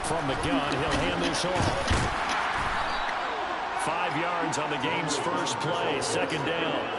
from the gun. He'll hand this off. 5 yards on the game's first play. Second down.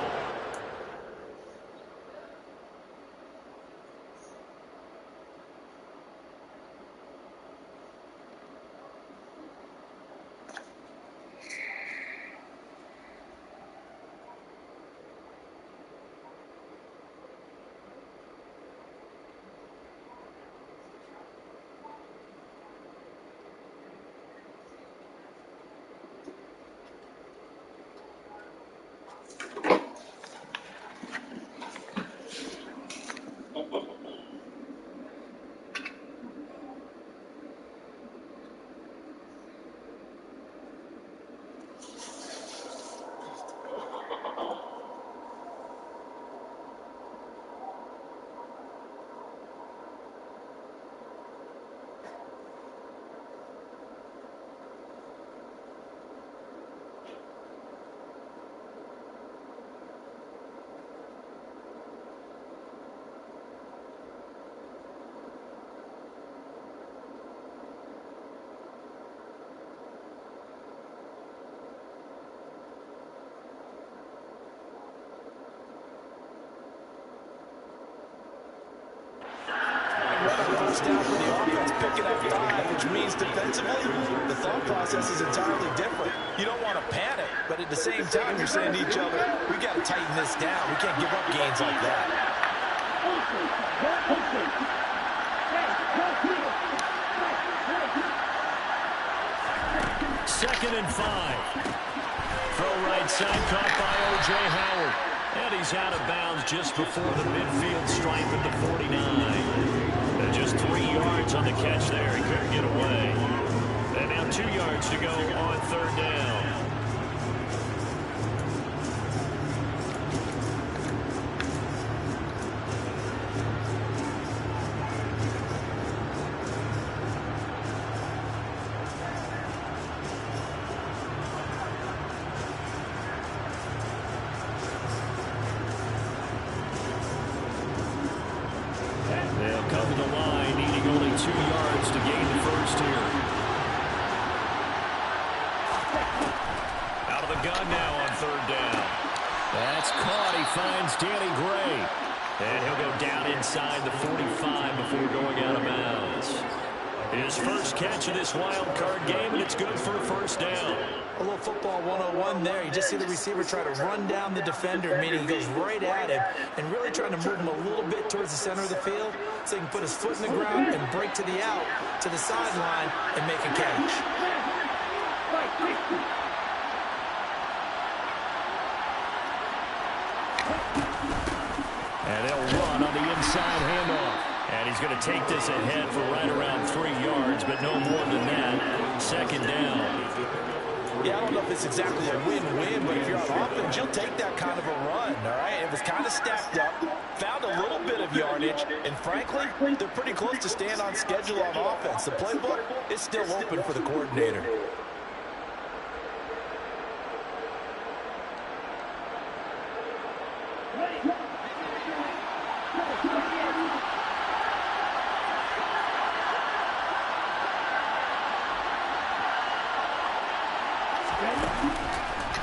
Down for the offense, picking up 5, which means defensively, the thought process is entirely different. You don't want to panic, but at the same time, you're saying to each other, we got to tighten this down. We can't give up gains like that. Second and 5. Throw right side, caught by O.J. Howard. And he's out of bounds just before the midfield stripe at the 49. Just 3 yards on the catch there. He couldn't get away. And now 2 yards to go on third down. And he'll go down inside the 45 before going out of bounds. His first catch of this wild card game, and it's good for a first down. A little football 101 there. You just see the receiver try to run down the defender, meaning he goes right at him and really trying to move him a little bit towards the center of the field so he can put his foot in the ground and break to the out, to the sideline, and make a catch. And they'll run on the inside handoff. And he's going to take this ahead for right around 3 yards, but no more than that. Second down. Yeah, I don't know if it's exactly a win-win, but if you're on offense, you'll take that kind of a run, all right? It was kind of stacked up, found a little bit of yardage, and frankly, they're pretty close to staying on schedule on offense. The playbook is still open for the coordinator.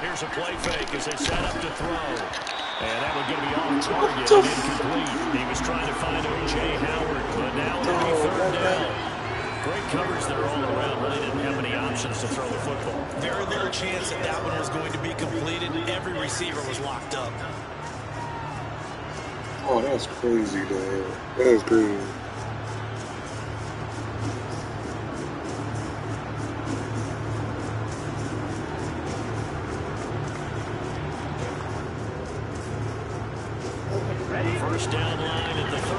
Here's a play fake as they set up to throw. And that would be on target and incomplete. He was trying to find O.J. Howard, but now it'll be third down. Great coverage there all around. Really didn't have any options to throw the football. Very little chance that that one was going to be completed. Every receiver was locked up. Oh, that's crazy, man. That is crazy. First down line at the 34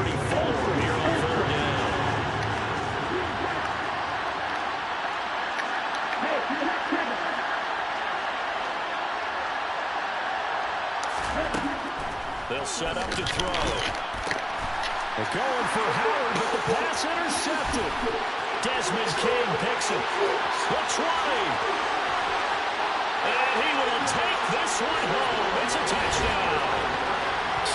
here on third down. They'll set up to throw. They're going for Howard, but the pass intercepted. Desmond King picks it. The 20. And he will take this one home. It's a touchdown.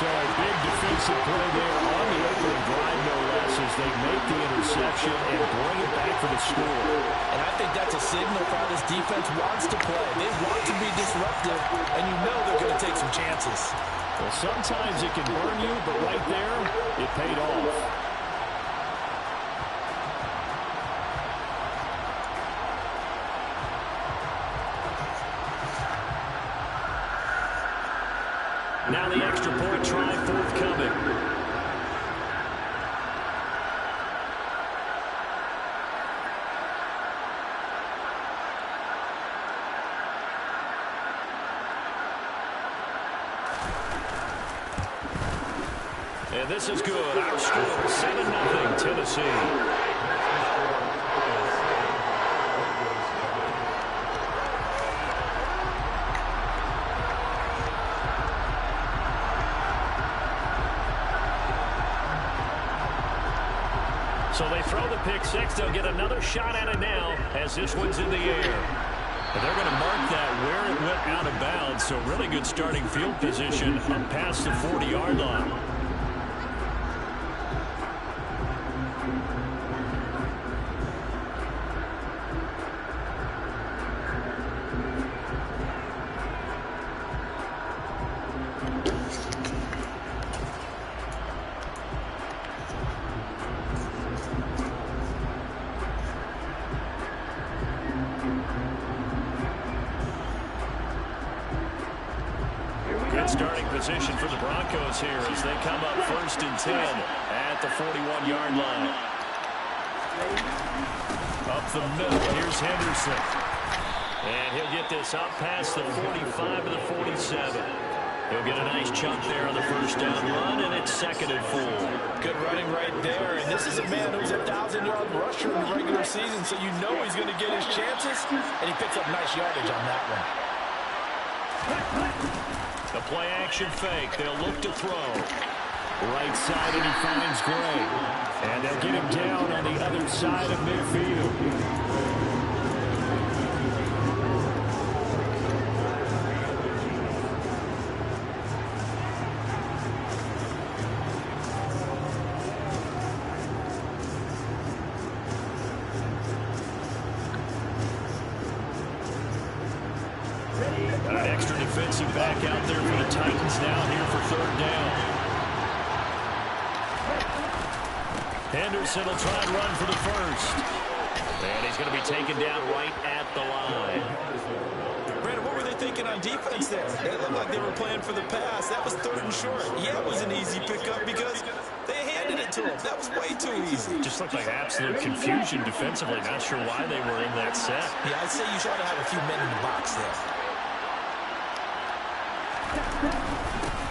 So a big defensive play there on the opening drive, no less, as they make the interception and bring it back for the score. And I think that's a signal for how this defense wants to play. They want to be disruptive, and you know they're going to take some chances. Well, sometimes it can burn you, but right there, it paid off. Now the extra point try forthcoming. And this is good. Our score, 7-0 Tennessee. So they throw the pick six. They'll get another shot at it now as this one's in the air. And they're going to mark that where it went out of bounds. So really good starting field position up past the 40-yard line. Good starting position for the Broncos here as they come up 1st and 10 at the 41-yard line. Up the middle, here's Henderson. And he'll get this up past the 45 to the 47. He'll get a nice chunk there on the first down run, and it's 2nd and 4. Good running right there, and this is a man who's a 1,000-yard rusher in the regular season, so you know he's going to get his chances, and he picks up nice yardage on that one. The play action fake. They'll look to throw. Right side, and he finds Gray. And they'll get him down on the other side of midfield. Got an extra defensive back out there for the Titans now here for 3rd down. Henderson will try and run for the first. And he's going to be taken down right at the line. Brandon, what were they thinking on defense there? It looked like they were playing for the pass. That was 3rd and short. Yeah, it was an easy pickup because they handed it to him. That was way too easy. Just looked like absolute confusion defensively. Not sure why they were in that set. Yeah, I'd say you try to have a few men in the box there.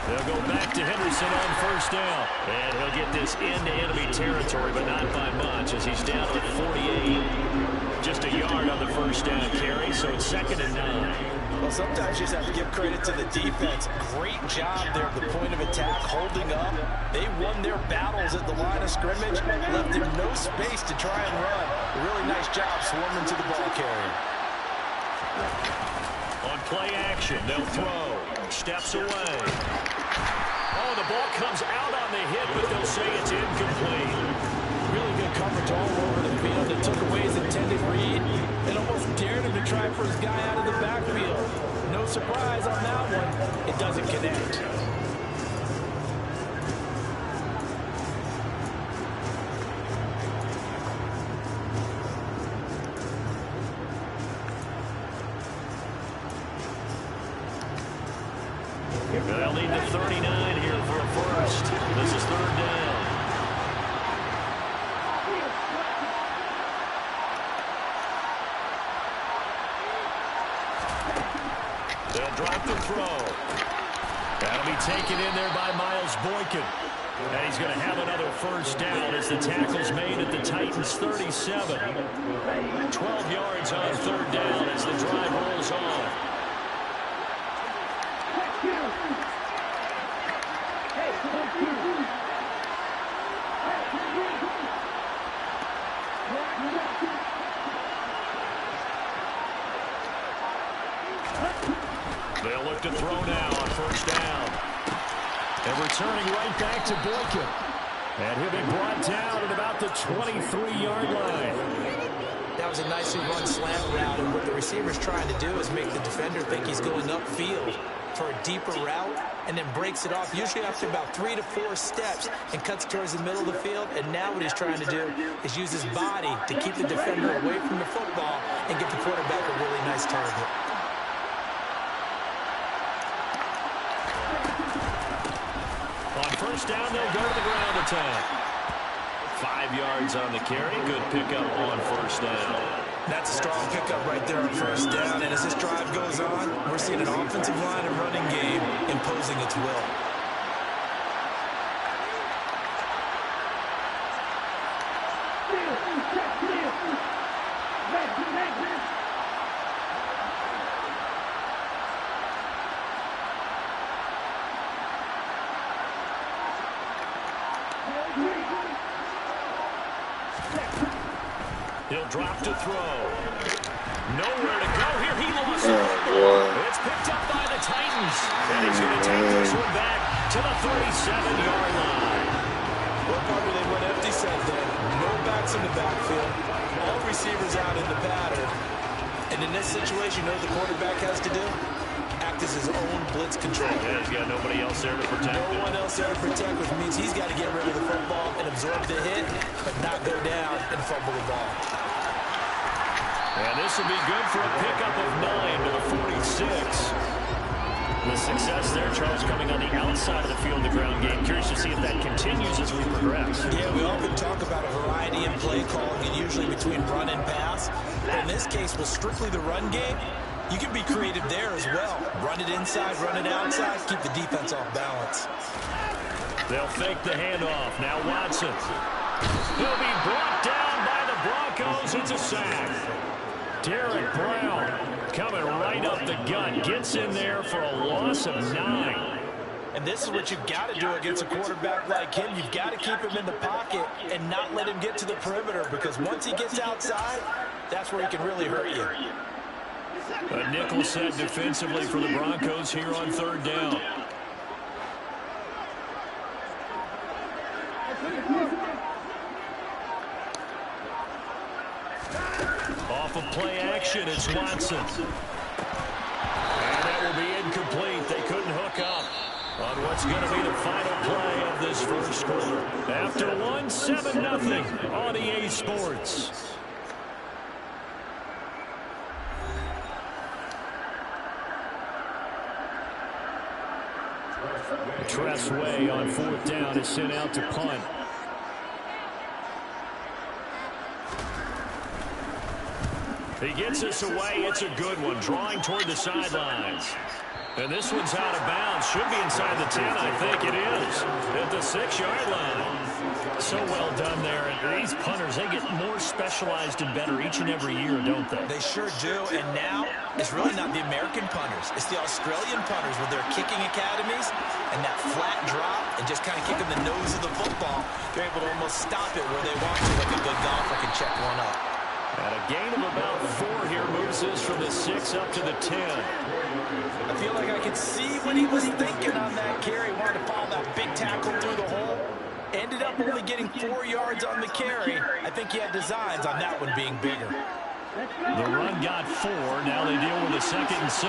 They'll go back to Henderson on 1st down. And he'll get this into enemy territory, but not by much as he's down at 48. Just a yard on the 1st down carry, so it's 2nd and 9. Well, sometimes you just have to give credit to the defense. Great job there at the point of attack, holding up. They won their battles at the line of scrimmage, left him no space to try and run. A really nice job swarming to the ball carrier. On play action, they'll throw. Steps away. Oh, the ball comes out on the hit, but they'll say it's incomplete. Really good coverage all over the field. It took away his intended read and almost dared him to try for his guy out of the backfield. No surprise on that one. It doesn't connect. They'll need the 39 here for a first. This is 3rd down. They'll drop the throw. That'll be taken in there by Miles Boykin. And he's going to have another 1st down as the tackle's made at the Titans' 37. 12 yards on 3rd down as the drive rolls on. They'll look to throw now on 1st down. And returning right back to Boykin. And he'll be brought down at about the 23-yard line. That was a nicely run slant route, and what the receiver's trying to do is make the defender think he's going upfield for a deeper route, and then breaks it off, usually after about 3 to 4 steps, and cuts towards the middle of the field. And now what he's trying to do is use his body to keep the defender away from the football and get the quarterback a really nice target. On first down, they'll go to the ground attack. 5 yards on the carry. Good pickup on first down. That's a strong pickup right there on first down. And as this drive goes on, we're seeing an offensive line and running game imposing its will. He'll drop to throw. Nowhere to go here. He lost it. It's picked up by the Titans. And he's going to take this one back to the 37-yard line. Well, Parker, they went empty set there. No backs in the backfield. All receivers out in the pattern. And in this situation, you know what the quarterback has to do? Act as his own blitz control. Yeah, he's got nobody else there to protect him. No one else there to protect, which means he's got to get rid of the football and absorb the hit, but not go down and fumble the ball. And this will be good for a pickup of 9 to the 46. The success there, Charles, coming on the outside of the field, the ground game. Curious to see if that continues as we progress. Yeah, we often talk about a variety in play calling, and usually between run and pass. But in this case, with strictly the run game, you can be creative there as well. Run it inside, run it outside, keep the defense off balance. They'll fake the handoff. Now Watson. He'll be brought down by the Broncos. It's a sack. Derek Brown coming right up the gut. Gets in there for a loss of 9. And this is what you've got to do against a quarterback like him. You've got to keep him in the pocket and not let him get to the perimeter, because once he gets outside, that's where he can really hurt you. A nickel set defensively for the Broncos here on third down. Off of play action, it's Watson. And that will be incomplete. They couldn't hook up on what's going to be the final play of this first quarter. After one, 7-0 on EA Sports. Tressway on fourth down is sent out to punt. He gets this away. It's a good one. Drawing toward the sidelines. And this one's out of bounds. Should be inside the 10, I think it is. At the 6-yard line. So well done there. And these punters, they get more specialized and better each and every year, don't they? They sure do. And now, it's really not the American punters. It's the Australian punters with their kicking academies and that flat drop and just kind of kicking the nose of the football. They're able to almost stop it where they want to, like a good golfer can check one up. And a gain of about 4 here moves this from the 6 up to the 10. I feel like I could see what he was thinking on that carry. Wanted to follow that big tackle through the hole. Ended up only getting 4 yards on the carry. I think he had designs on that one being bigger. The run got 4. Now they deal with a 2nd and 6.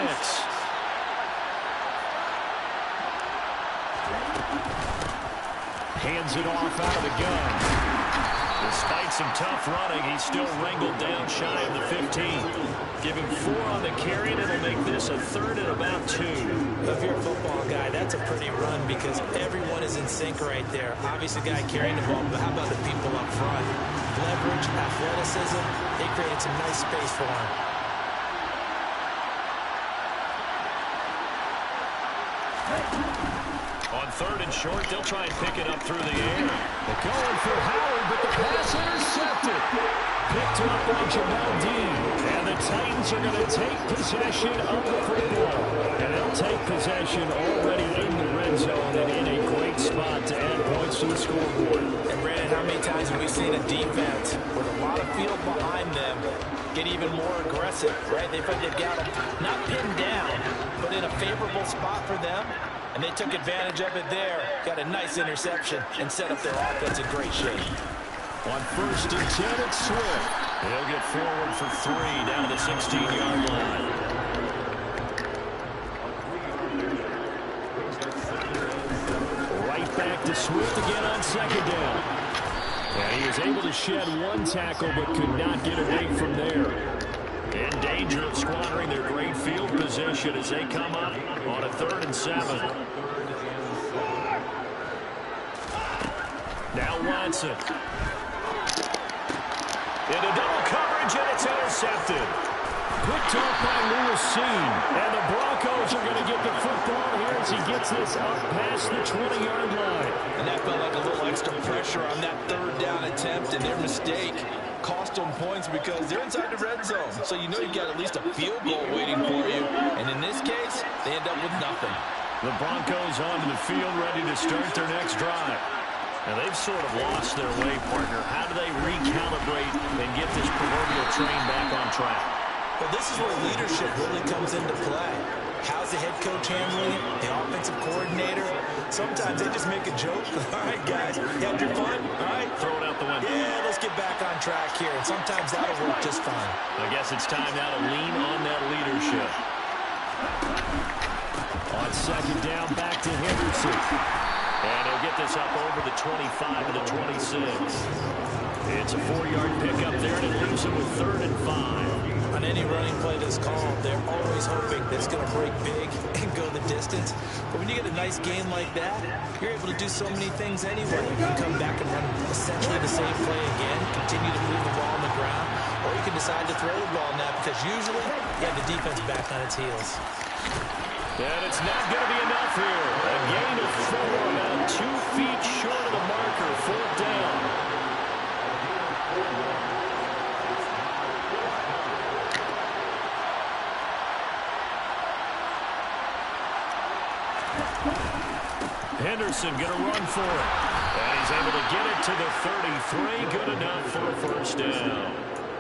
Hands it off out of the gun. Despite some tough running, he's still wrangled down shy of the 15. Give him 4 on the carry, and it'll make this a 3rd and about 2. If you're a football guy, that's a pretty run because everyone is in sync right there. Obviously, the guy carrying the ball, but how about the people up front? Leverage, athleticism, they created some nice space for him. On 3rd and short, they'll try and pick it up through the air. They're going for Howard, but the pass intercepted. Picked up by Jamel Dean. And the Titans are going to take possession of the football. And they'll take possession already in the red zone and in a great spot to add points to the scoreboard. And Brandon, how many times have we seen a defense with a lot of field behind them get even more aggressive, right? They've got them not pinned down, but in a favorable spot for them. And they took advantage of it there. Got a nice interception and set up their offense in great shape. On 1st and 10, it's Swift. He'll get forward for 3 down to the 16-yard line. Right back to Swift again on 2nd down. And he was able to shed 1 tackle but could not get away from there. In danger of squandering their great field position as they come up on a 3rd and 7. Now Watson. Into double coverage, and it's intercepted. Quick talk by Lewis and the Broncos are going to get the football here as he gets this up past the 20-yard line. And that felt like a little extra pressure on that 3rd down attempt, and their mistake cost them points because they're inside the red zone. So you know you got at least a field goal waiting for you. And in this case, they end up with nothing. The Broncos onto the field ready to start their next drive. Now, they've sort of lost their way, partner. How do they recalibrate and get this proverbial train back on track? Well, this is where leadership really comes into play. How's the head coach handling it? The offensive coordinator? Sometimes they just make a joke. All right, guys, you had your fun? All right. Throw it out the window. Yeah, let's get back on track here. And sometimes that'll work just fine. I guess it's time now to lean on that leadership. On 2nd down, back to Henderson. And he'll get this up over the 25 to the 26. It's a 4-yard pickup there, and it leaves him with 3rd and 5. On any running play that's called, they're always hoping that it's going to break big and go the distance. But when you get a nice game like that, you're able to do so many things anyway. You can come back and run essentially the same play again, continue to move the ball on the ground, or you can decide to throw the ball now because usually you have the defense back on its heels. And it's not going to be enough here. A gain of 4, about 2 feet short of the marker, 4th down. Henderson going to run for it. And he's able to get it to the 33. Good enough for a 1st down.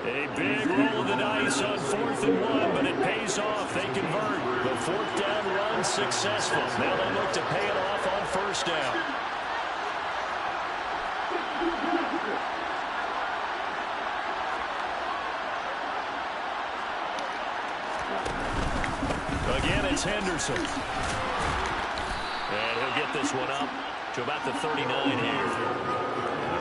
A big roll of the dice on 4th and 1, but it pays off. They convert. The 4th down run successful. Now they look to pay it off on 1st down. Again, it's Henderson. And he'll get this one up to about the 39 here.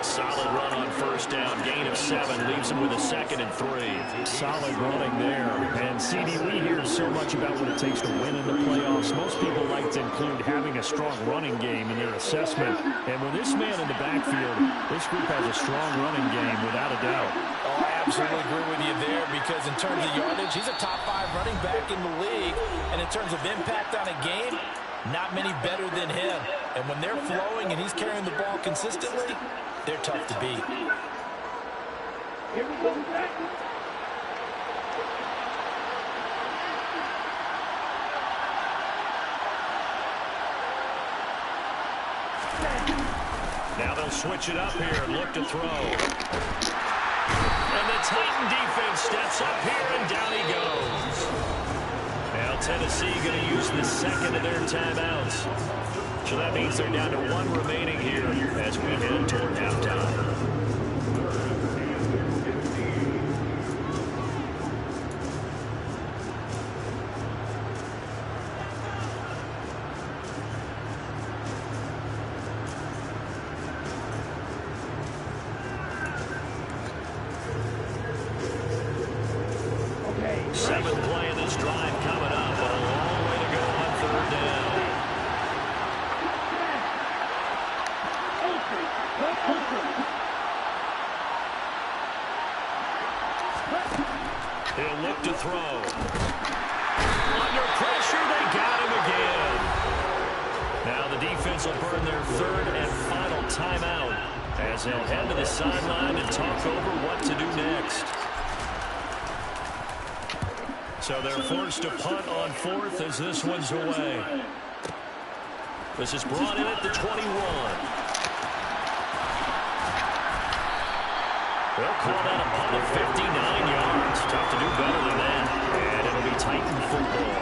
Solid run on 1st down. Gain of 7 leaves him with a 2nd and 3. Solid running there. And, CD, we hear so much about what it takes to win in the playoffs. Most people like to include having a strong running game in their assessment. And with this man in the backfield, this group has a strong running game without a doubt. Oh, I absolutely agree with you there because in terms of yardage, he's a top 5 running back in the league. And in terms of impact on a game, not many better than him. And when they're flowing and he's carrying the ball consistently, they're tough to beat. Here we go. Now they'll switch it up here and look to throw. And the Titan defense steps up here, and down he goes. Now Tennessee going to use the 2nd of their timeouts. So that means they're down to 1 remaining here as we head toward halftime. Seventh play of this drive coming up, but a long way to go on 3rd down. He'll look to throw. Under pressure, they got him again. Now the defense will burn their 3rd and final timeout as they'll head to the sideline and talk over what to do next. So they're forced to punt on 4th as this one's away. This is brought in at the 21. They'll call that a punt of 59 yards. Tough to do better than that. And it'll be Titan football.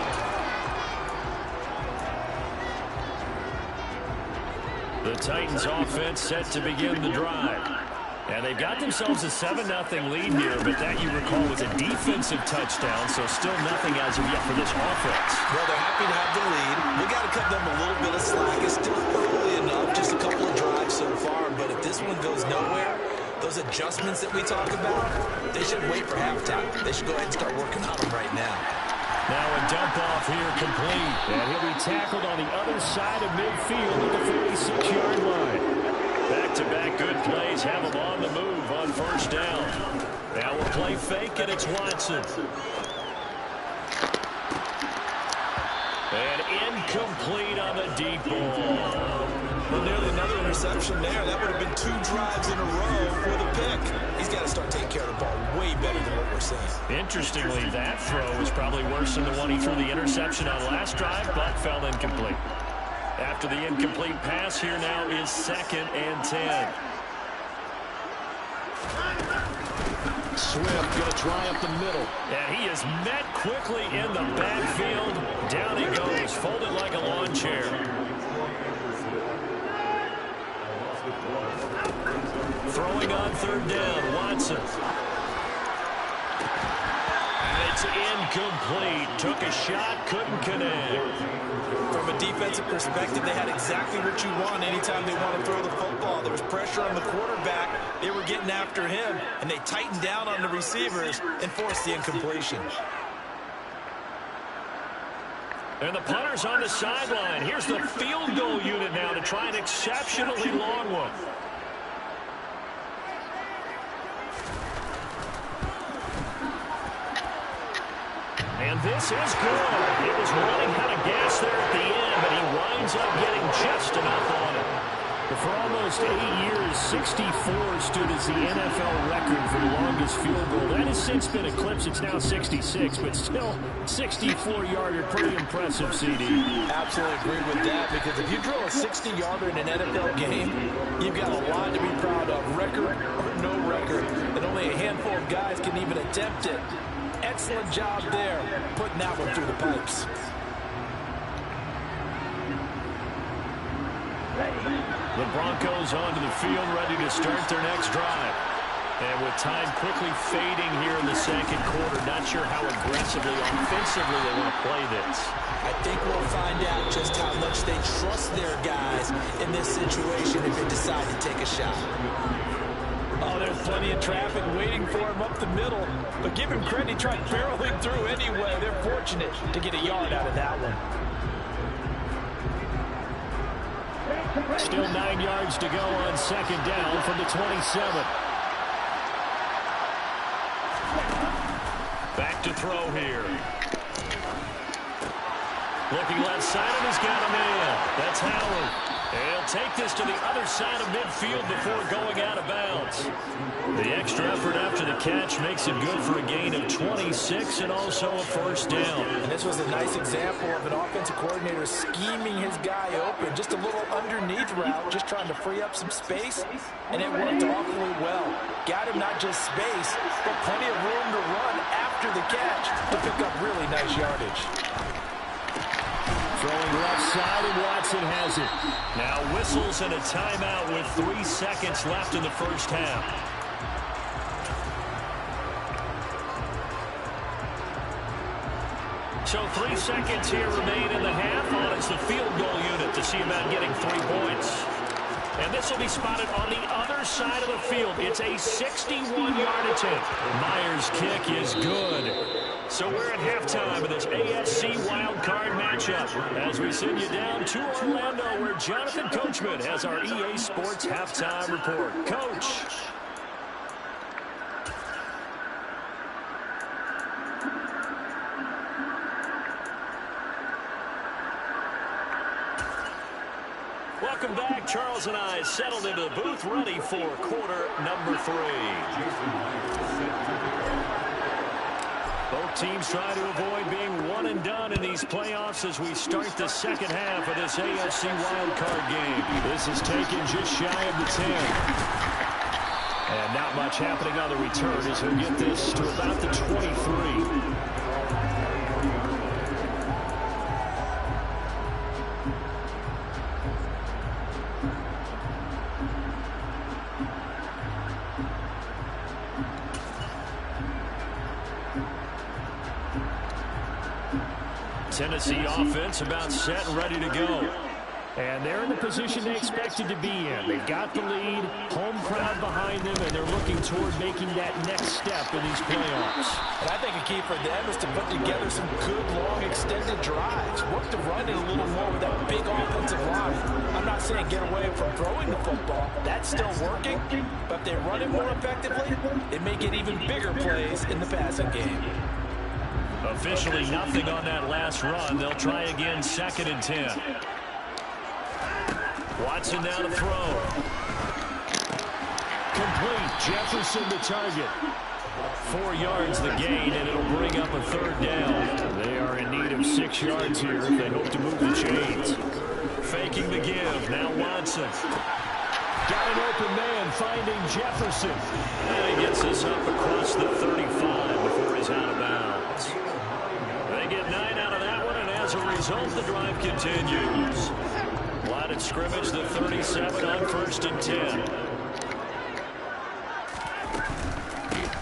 The Titans offense set to begin the drive. And they've got themselves a 7-0 lead here, but that, you recall, was a defensive touchdown, so still nothing as of yet for this offense. Well, they're happy to have the lead. We got to cut them a little bit of slack. It's still early enough, just a couple of drives so far, but if this one goes nowhere, those adjustments that we talk about, they should wait for halftime. They should go ahead and start working on them right now. Now a dump off here complete, and he'll be tackled on the other side of midfield at the 46-yard line. Back-to-back good plays have him on the move on first down. Now we'll play fake, and it's Watson. And incomplete on the deep ball. Well, nearly another interception there. That would have been 2 drives in a row for the pick. He's got to start taking care of the ball way better than what we're seeing. Interestingly, that throw was probably worse than the one he threw the interception on last drive, but fell incomplete. After the incomplete pass, here now is 2nd and 10. Swift going to try up the middle. And he is met quickly in the backfield. Down he goes, folded like a lawn chair. Throwing on 3rd down, Watson. And it's incomplete. Took a shot, couldn't connect. From a defensive perspective, they had exactly what you want anytime they want to throw the football. There was pressure on the quarterback. They were getting after him, and they tightened down on the receivers and forced the incompletion. And the punter's on the sideline. Here's the field goal unit now to try an exceptionally long one. And this is good. It was running out of gas there at the end, but he winds up getting just enough on it. But for almost 8 years, 64 stood as the NFL record for the longest field goal. That has since been eclipsed. It's now 66, but still 64-yarder. Pretty impressive, CD. Absolutely agree with that, because if you drill a 60-yarder in an NFL game, you've got a lot to be proud of, record or no record. And only a handful of guys can even attempt it. Excellent job there, putting that one through the pipes. The Broncos onto the field, ready to start their next drive. And with time quickly fading here in the 2nd quarter, not sure how aggressively, offensively they want to play this. I think we'll find out just how much they trust their guys in this situation if they decide to take a shot. Oh, there's plenty of traffic waiting for him up the middle. But give him credit, he tried barreling through anyway. They're fortunate to get a yard out of that one. Still 9 yards to go on 2nd down from the 27. Back to throw here. Looking left side, and he's got a man. That's Howard. He'll take this to the other side of midfield before going out of bounds. The extra effort after the catch makes it good for a gain of 26 and also a first down. And this was a nice example of an offensive coordinator scheming his guy open. Just a little underneath route, just trying to free up some space, and it worked awfully well. Got him not just space, but plenty of room to run after the catch to pick up really nice yardage. Throwing left side, and Watson has it. Now whistles and a timeout with 3 seconds left in the first half. So 3 seconds here remain in the half. On is the field goal unit to see about getting 3 points. And this will be spotted on the other side of the field. It's a 61-yard attempt. Myers' kick is good. So we're at halftime of this AFC wildcard matchup as we send you down to Orlando, where Jonathan Coachman has our EA Sports halftime report. Coach. Welcome back. Charles and I settled into the booth, ready for quarter number 3. Both teams try to avoid being one and done in these playoffs as we start the second half of this AFC wildcard game. This is taken just shy of the 10. And not much happening on the return as he'll get this to about the 23. Tennessee offense about set and ready to go. And they're in the position they expected to be in. They've got the lead, home crowd behind them, and they're looking toward making that next step in these playoffs. And I think a key for them is to put together some good, long, extended drives. Work the run in a little more with that big offensive line. I'm not saying get away from throwing the football. That's still working. But if they run it more effectively, it may get even bigger plays in the passing game. Officially nothing on that last run. They'll try again, 2nd and 10. Watson now to throw. Complete. Jefferson the target. 4 yards the gain, and it'll bring up a 3rd down. They are in need of 6 yards here if they hope to move the chains. Faking the give. Now Watson. Got an open man finding Jefferson. And he gets us up across the 35 before he's out of bounds. They get 9 out of that one, and as a result, the drive continues. Line of scrimmage, the 37 on 1st and 10.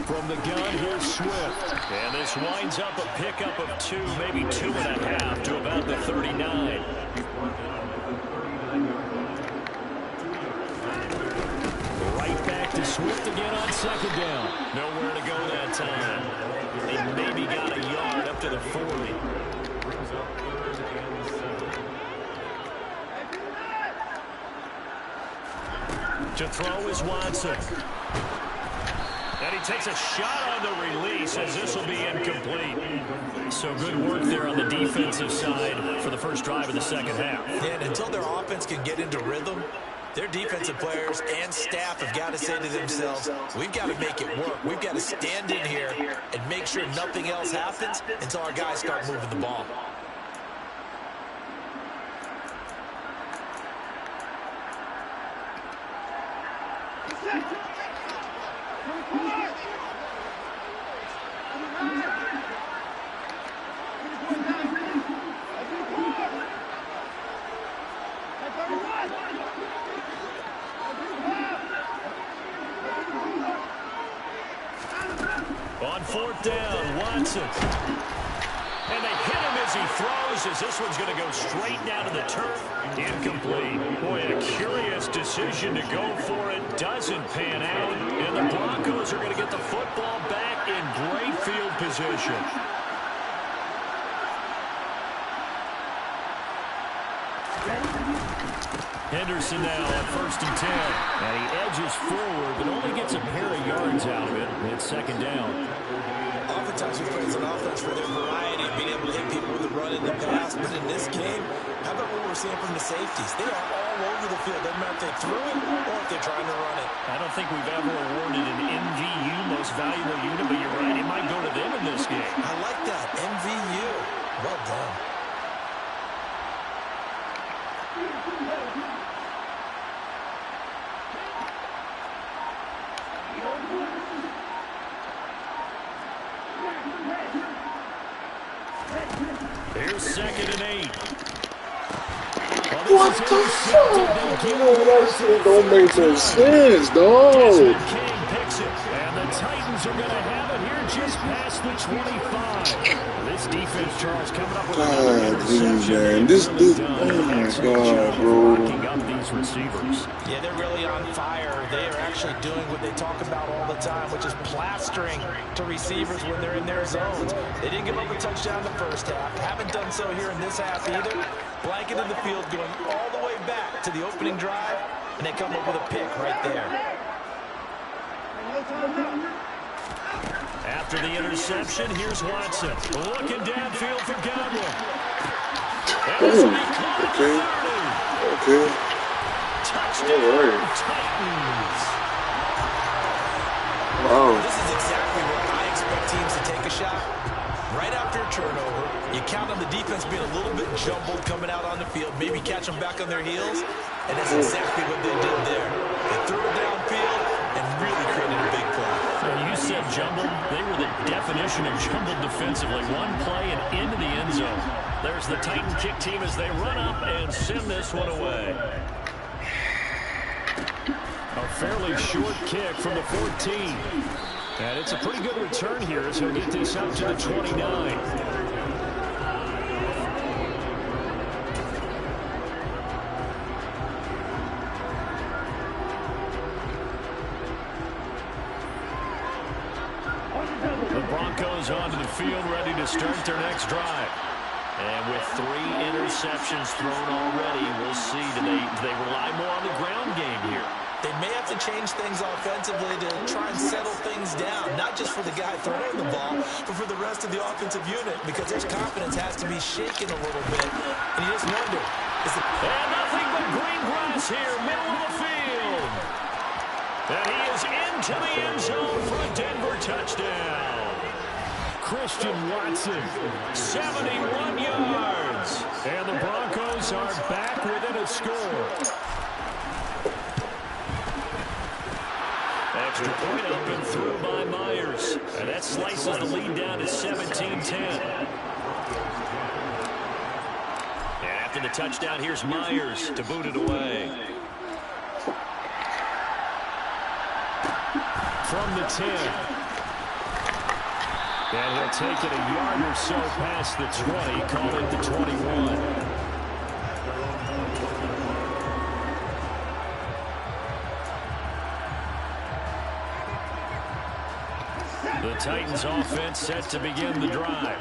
From the gun, here's Swift. And this winds up a pickup of 2, maybe 2.5 to about the 39. Right back to Swift again on 2nd down. Nowhere to go that time. They maybe got a yard up to the 40. To throw is Watson. And he takes a shot on the release as this will be incomplete. So good work there on the defensive side for the first drive of the 2nd half. And until their offense can get into rhythm, their defensive players and staff have got to say to themselves, we've got to make it work. We've got to stand in here and make sure nothing else happens until our guys start moving the ball. On 4th down, Watson. And they hit him as he throws, as this one's going to go straight down to the turf. Incomplete. Boy, a curious decision to go for it. Doesn't pan out. And the Broncos are going to get the football back in great field position. Henderson now on 1st and 10. And he edges forward, but only gets a pair of yards out of it. It's 2nd down. Oftentimes we praise an offense for their variety of being able to hit people with the run in the pass. But in this game, how about what we're seeing from the safeties? They are all over the field. Doesn't matter if they threw it or if they're trying to run it. I don't think we've ever awarded an MVU, most valuable unit, but you're right, it might go to them in this game. I like that. MVU. Well done. Here's 2nd and 8. What the fuck? That shit don't make no sense, dog. King picks it, and the Titans are going to have it here just past the 25. This defense, Charles, coming up with another interception. Man, this, oh my God, bro. Locking up these receivers. Yeah, they're really on fire. They are actually doing what they talk about all the time, which is plastering to receivers when they're in their zones. They didn't give up a touchdown in the first half. Haven't done so here in this half either. Blanket in the field going all the way back to the opening drive, and they come up with a pick right there. After the interception, here's Watson. Looking downfield for Godwin. Okay. Touchdown, Titans. Wow. This is exactly where I expect teams to take a shot. Right after a turnover, you count on the defense being a little bit jumbled coming out on the field, maybe catch them back on their heels, and that's exactly what they did there. They threw it downfield and really created a big play. And you said jumbled. They were the definition of jumbled defensively. One play and into the end zone. There's the Titan kick team as they run up and send this one away. A fairly short kick from the 14. And it's a pretty good return here as he'll get this up to the 29. Broncos onto the field, ready to start their next drive. And with 3 interceptions thrown already, we'll see. Do they rely more on the ground game here? They may have to change things offensively to try and settle things down, not just for the guy throwing the ball, but for the rest of the offensive unit, because their confidence has to be shaken a little bit. And you just wonder, and nothing but green grass here, middle of the field. And he is into the end zone for a Denver touchdown. Christian Watson, 71 yards. And the Broncos are back within a score. Extra point up and through by Myers. And that slices the lead down to 17-10. And after the touchdown, here's Myers to boot it away. From the 10. And he'll take it a yard or so past the 20, call it the 21. The Titans offense set to begin the drive.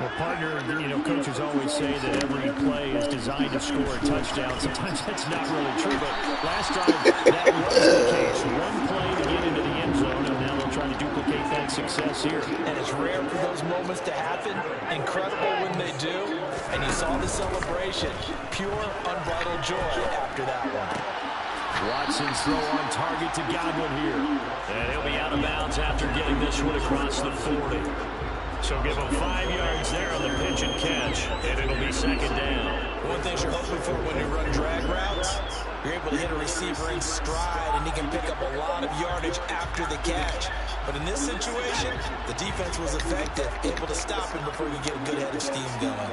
Well, partner, coaches always say that every play is designed to score a touchdown. Sometimes that's not really true, but last drive, that was the case. One play to get into the end zone, and now they'll try to duplicate that success here. and it's rare for those moments to happen. Incredible when they do. And you saw the celebration. Pure, unbridled joy after that one. Watson's throw on target to Godwin here. And he'll be out of bounds after getting this one across the 40. So give him 5 yards there on the pitch and catch, and it'll be second down. One thing you're hoping for when you run drag routes, you're able to hit a receiver in stride, and he can pick up a lot of yardage after the catch. But in this situation, the defense was effective, able to stop him before you get a good head of steam going.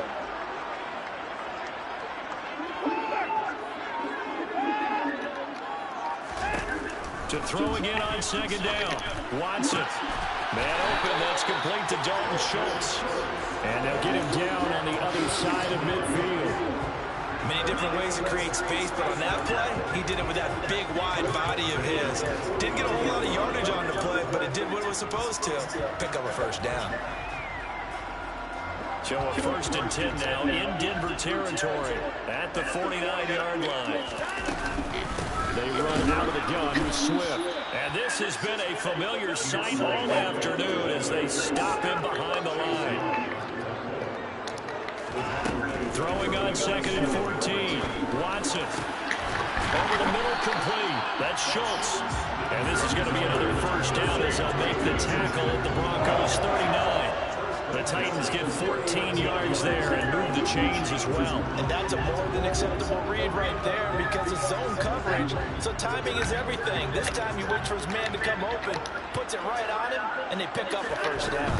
To throw again on second down. Watson. Man open, that's complete to Dalton Schultz. And they'll get him down on the other side of midfield. Many different ways to create space, but on that play, he did it with that big, wide body of his. Didn't get a whole lot of yardage on the play, but it did what it was supposed to. Pick up a first down. So a 1st and 10 now in Denver territory at the 49-yard line. They run out of the gun with Swift. And this has been a familiar sight all afternoon as they stop him behind the line. Throwing on 2nd and 14. Watson. Over the middle, complete. That's Schultz. And this is going to be another first down as they'll make the tackle at the Broncos 39. The Titans get 14 yards there and move the chains as well. And that's a more than acceptable read right there because it's zone coverage. So timing is everything. This time you wait for his man to come open, puts it right on him, and they pick up a first down.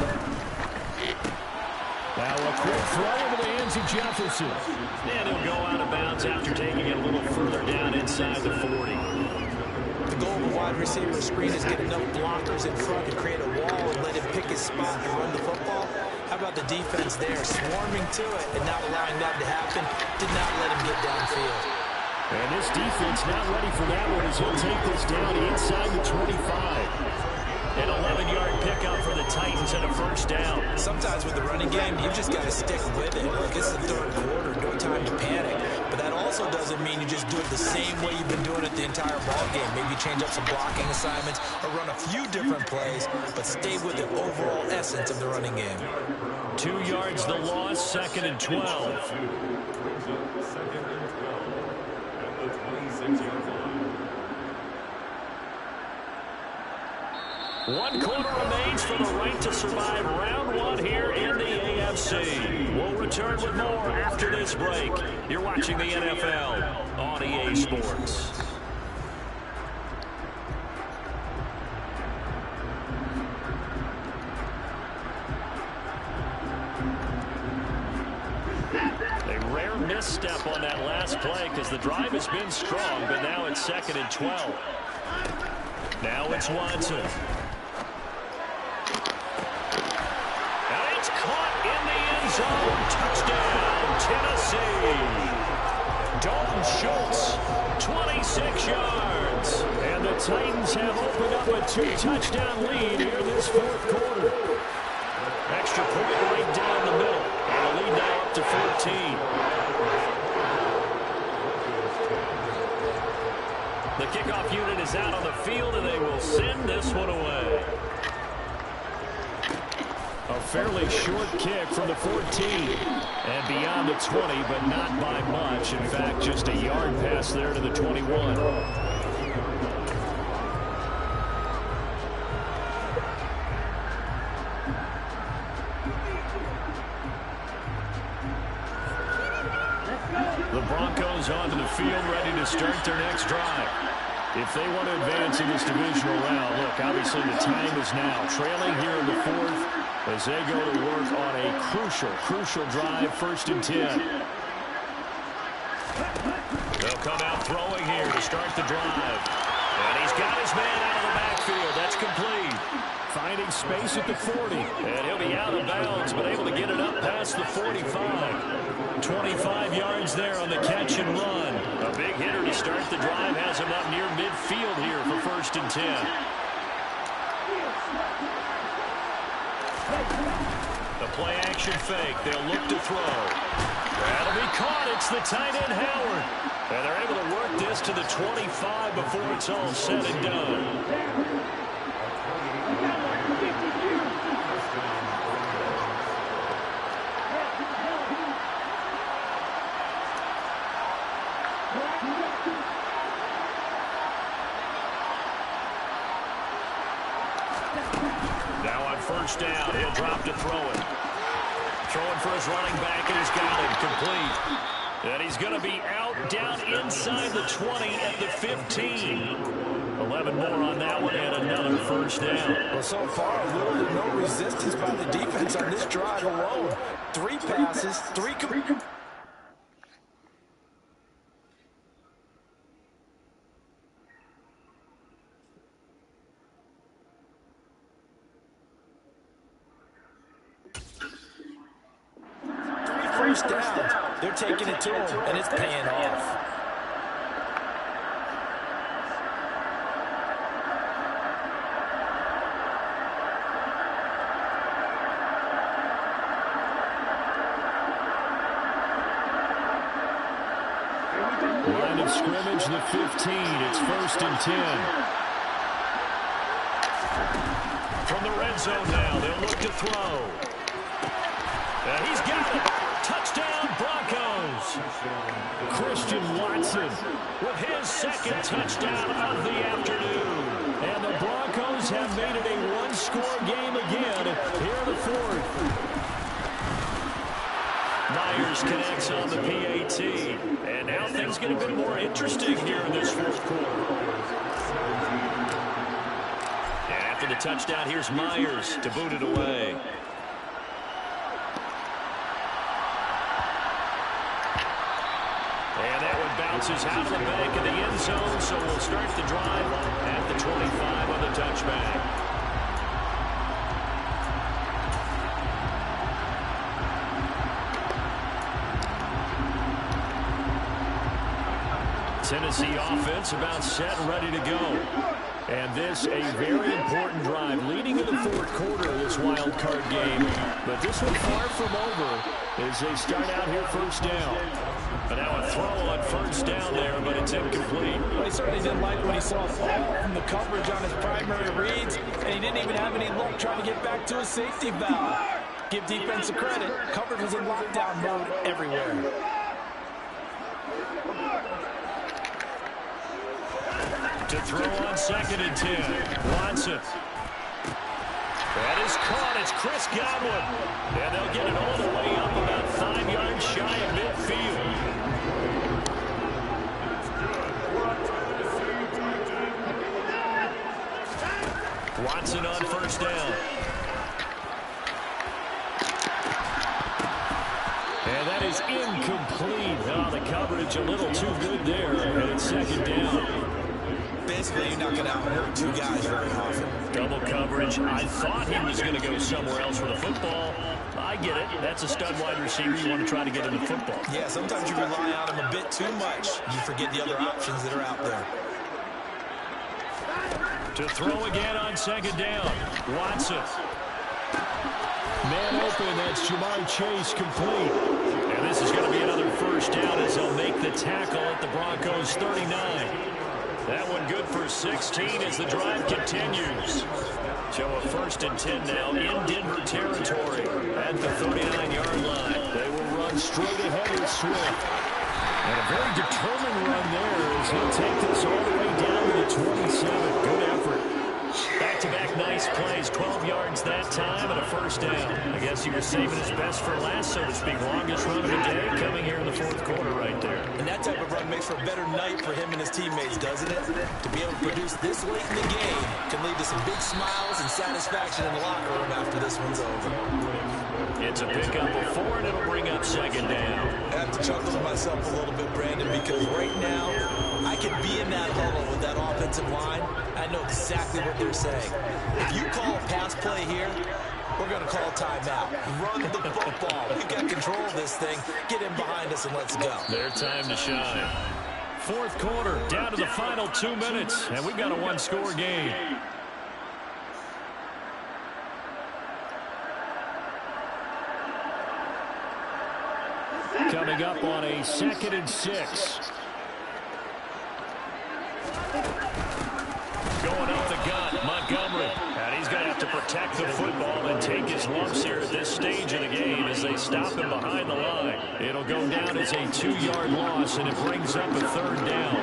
Now a quick throw into the hands of Jefferson. And he'll go out of bounds after taking it a little further down inside the 40. The goal of a wide receiver screen is get enough blockers in front to create a wall and let him pick his spot to run the football. How about the defense there, swarming to it and not allowing that to happen? Did not let him get downfield. And this defense not ready for that one as he'll take this down inside the 25. An 11-yard pickup for the Titans and a first down. Sometimes with the running game, you've just got to stick with it. Look, it's the third quarter, no time to panic. But that also doesn't mean you just do it the same way you've been doing it the entire ball game. Maybe change up some blocking assignments or run a few different plays, but stay with the overall essence of the running game. 2 yards the loss, 2nd and 12. One quarter remains for the right to survive round 1 here in the AFC. We'll return with more after this break. You're watching the NFL on EA Sports. A rare misstep on that last play because the drive has been strong, but now it's 2nd and 12. Now it's Watson. In the end zone, touchdown, Tennessee. Dalton Schultz, 26 yards. And the Titans have opened up a 2-touchdown lead here in this 4th quarter. 14. The kickoff unit is out on the field, and they will send this one away. A fairly short kick from the 14. And beyond the 20, but not by much. In fact, just a yard pass there to the 21. The Broncos onto the field, ready to start their next drive. If they want to advance in this divisional round, look, obviously the time is now. Trailing here in the fourth as they go to work on a crucial drive, 1st and 10. They'll come out throwing here to start the drive. And he's got his man out of the backfield. That's complete. Finding space at the 40. And he'll be out of bounds, but able to get it up past the 45. 25 yards there on the catch and run. A big hitter to start the drive has him up near midfield here for 1st and 10. The play action fake. They'll look to throw. That'll be caught. It's the tight end Howard. And they're able to work this to the 25 before it's all said and done. Now on 1st down, he'll drop to throw it. Throwing for his running back, and he's got it complete. And he's going to be out down inside the 20 at the 15. 11 more on that one, and another 1st down. Well, so far, little to no resistance by the defense on this drive alone. 3 passes, 3 first down. They're taking it to him, and it's paying off. Line of scrimmage, the 15. It's 1st and 10. From the red zone now, they'll look to throw. And he's got it. Touchdown, Broncos. Christian Watson with his 2nd touchdown of the afternoon. And the Broncos have made it a one-score game again here in the 4th. Myers connects on the PAT. And now things get a bit more interesting here in this 4th quarter. And after the touchdown, here's Myers to boot it away. And that one bounces out of the back of the end zone, so we'll start the drive at the 25 on the touchback. Tennessee offense about set and ready to go. And this a very important drive leading in the 4th quarter of this wild card game. But this one far from over as they start out here 1st down. But now a throw on 1st down there, but it's incomplete. Well, he certainly didn't like when he saw a fall from the coverage on his primary reads, and he didn't even have any luck trying to get back to his safety valve. Give defense a credit. Coverage was in lockdown mode everywhere. To throw on 2nd and 10. Watson. That is caught. It's Chris Godwin. And they'll get it all the way up about 5 yards shy of midfield. Watson on 1st down. And that is incomplete. Oh, the coverage a little too good there. And it's 2nd down. Basically, you're not going to out-hurt 2 guys very often. Double coverage. I thought he was going to go somewhere else with the football. I get it. That's a stud wide receiver. You want to try to get into football. Yeah, sometimes you rely on him a bit too much. You forget the other options that are out there. To throw again on 2nd down. Watson. Man open. That's Jamar Chase complete. And this is going to be another first down as they'll make the tackle at the Broncos 39. That one good for 16 as the drive continues. So a 1st and 10 now in Denver territory at the 39-yard line. They will run straight ahead with Swift. And a very determined run there as he'll take this all the way down to the 27. Good effort. Back-to-back nice plays, 12 yards that time and a 1st down. I guess he was saving his best for last, so to speak. Longest run of the day coming here in the 4th quarter right there. And that type of run makes for a better night for him and his teammates, doesn't it? To be able to produce this late in the game can lead to some big smiles and satisfaction in the locker room after this one's over. It's a pickup of 4, and it'll bring up 2nd down. I have to chuckle to myself a little bit, Brandon, because right now I could be in that huddle with that offensive line. I know exactly what they're saying. If you call a pass play here, we're going to call timeout. Run the football. We've got control of this thing. Get in behind us and let's go. Their time to shine. 4th quarter, down to the final 2 minutes, and we've got a 1-score game. Coming up on a 2nd and 6. Going up the gut, Montgomery. And he's going to have to protect the football and take his lumps here at this stage of the game as they stop him behind the line. It'll go down as a 2-yard loss, and it brings up a 3rd down.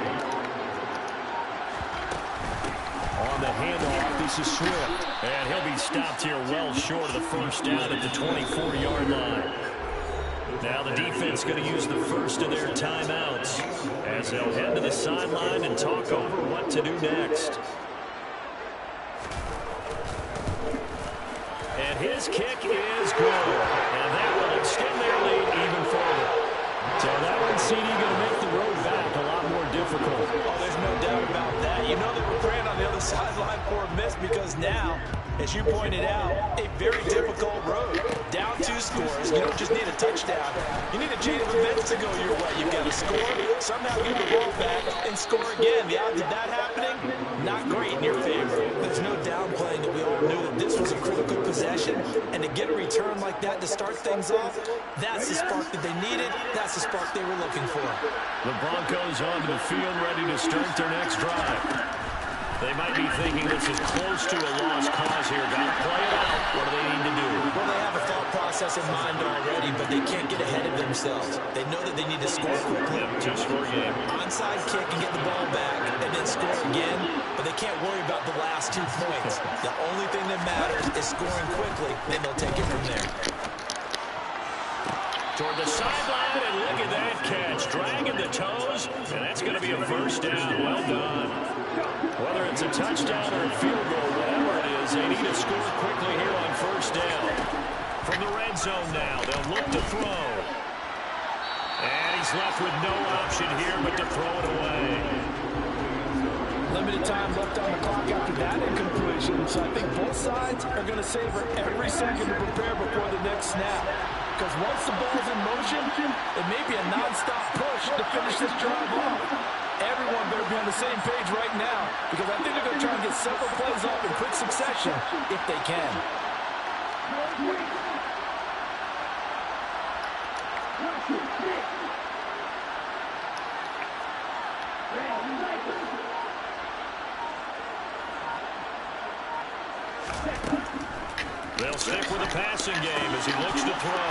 On the handoff, this is Swift. And he'll be stopped here well short of the 1st down at the 24-yard line. Now the defense going to use the first of their timeouts as they'll head to the sideline and talk over what to do next. And his kick is good. And that will extend their lead even further. So that one, CD, going to make the road back a lot more difficult. Oh, there's no doubt about that. You know they were praying on the other sideline for a miss because now, as you pointed out, a very difficult road. Down 2 scores. You don't just need a touchdown. You need a chain of events to go your way. You've got to score, somehow get the ball back, and score again. The odds of that happening, not great in your favor. There's no downplaying that we all knew that this was a critical possession, and to get a return like that to start things off, that's the spark that they needed. That's the spark they were looking for. The Broncos onto the field ready to start their next drive. They might be thinking this is close to a lost cause here. Got to play it out. What do they need to do? Well, they have a thought process in mind already, but they can't get ahead of themselves. They know that they need to score quickly. Yep, 2-score game. Onside kick and get the ball back and then score again, but they can't worry about the last 2 points. The only thing that matters is scoring quickly, then they'll take it from there. Toward the sideline, and look at that catch. Dragging the toes, and that's going to be a 1st down. Well done. Whether it's a touchdown or a field goal, whatever it is, they need to score quickly here on 1st down. From the red zone now, they'll look to throw. And he's left with no option here but to throw it away. Limited time left on the clock after that incompletion, so I think both sides are going to savor every second to prepare before the next snap. Because once the ball's in motion, it may be a non-stop push to finish this drive off. Everyone better be on the same page right now, because I think they're going to try and get several plays off in quick succession if they can. They'll stick with the passing game as he looks to throw.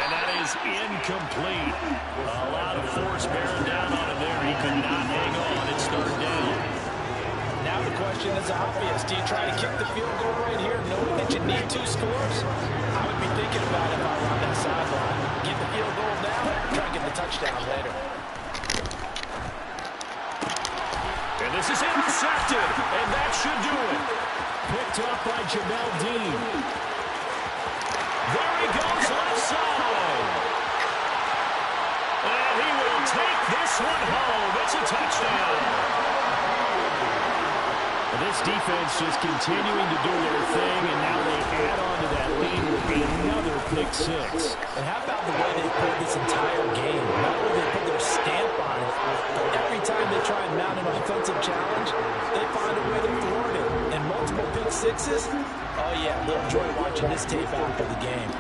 And that is incomplete. A lot of force bearing down on him there. He could not hang on. It's 3rd down. Now the question is obvious. Do you try to kick the field goal right here knowing that you need 2 scores? I would be thinking about it if I were on that sideline. Get the field goal now, try and get the touchdown later. And this is intercepted. And that should do it. Picked up by Jamel Dean. There he goes left side. And he will take this one home. It's a touchdown. This defense just continuing to do their thing, and now they add on to that lead with another pick 6. And how about the way they played this entire game? Not only they put their stamp on it, but every time they try and mount an offensive challenge, they find a way to thwart it. And multiple pick 6s, oh yeah, they'll enjoy watching this tape after the game.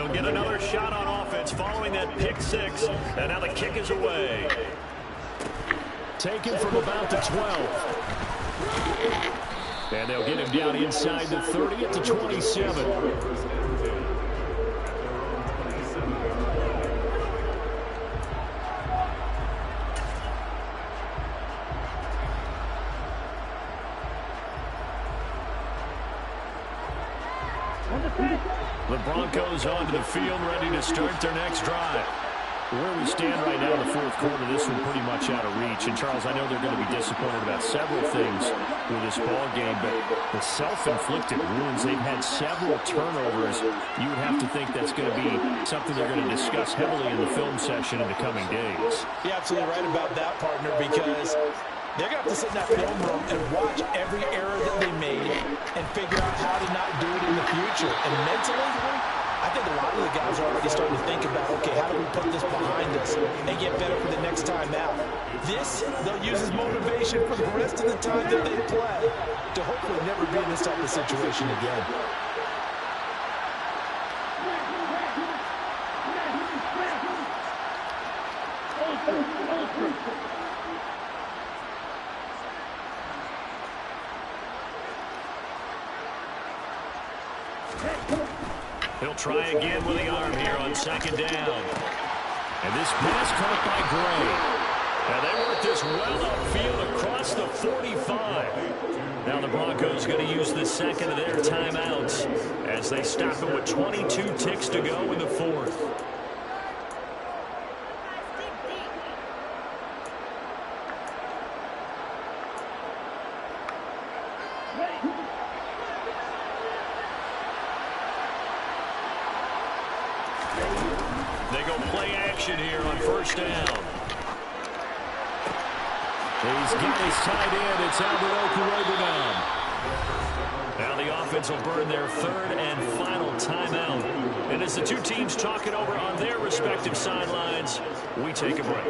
They'll get another shot on offense following that pick six. And now the kick is away. Taken from about the 12. And they'll get him down inside the 30 at the 27. The Broncos onto the field, ready to start their next drive. Where we stand right now in the fourth quarter, this one pretty much out of reach. And, Charles, I know they're going to be disappointed about several things with this ball game, but the self-inflicted wounds, they've had several turnovers. You would have to think that's going to be something they're going to discuss heavily in the film session in the coming days. You're absolutely right about that, partner, because they're going to have to sit in that film room and watch every error that they made and figure out how to not do it in the future. And mentally, I think a lot of the guys are already starting to think about, okay, how do we put this behind us and get better for the next time out? This, they'll use as motivation for the rest of the time that they play to hopefully never be in this type of situation again. He'll try again with the arm here on second down. And this pass caught by Gray. Now they work this well upfield across the 45. Now the Broncos going to use the second of their timeouts as they stop it with 22 ticks to go in the fourth. They go play action here on first down. He's got his tight end. It's Albert Okurebunom. Now the offense will burn their third and final timeout. And as the two teams talk it over on their respective sidelines, we take a break.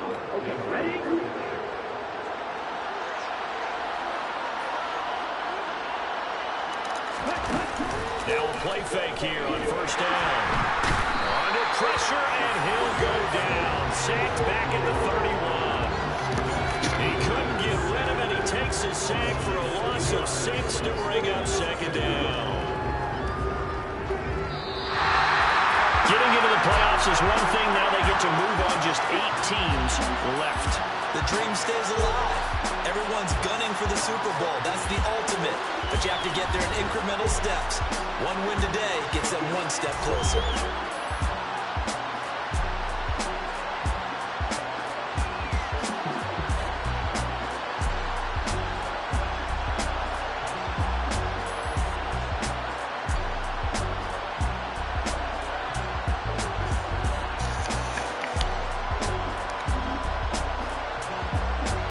Now a play fake here on first down. Under pressure, and he'll go down. Sacked back at the 31. He couldn't get rid of it. He takes his sack for a loss of 6 to bring up second down. Getting into the playoffs is one thing. Now they get to move on. Just 8 teams left. The dream stays alive. Everyone's gunning for the Super Bowl. That's the ultimate. But you have to get there in incremental steps. One win today gets them one step closer.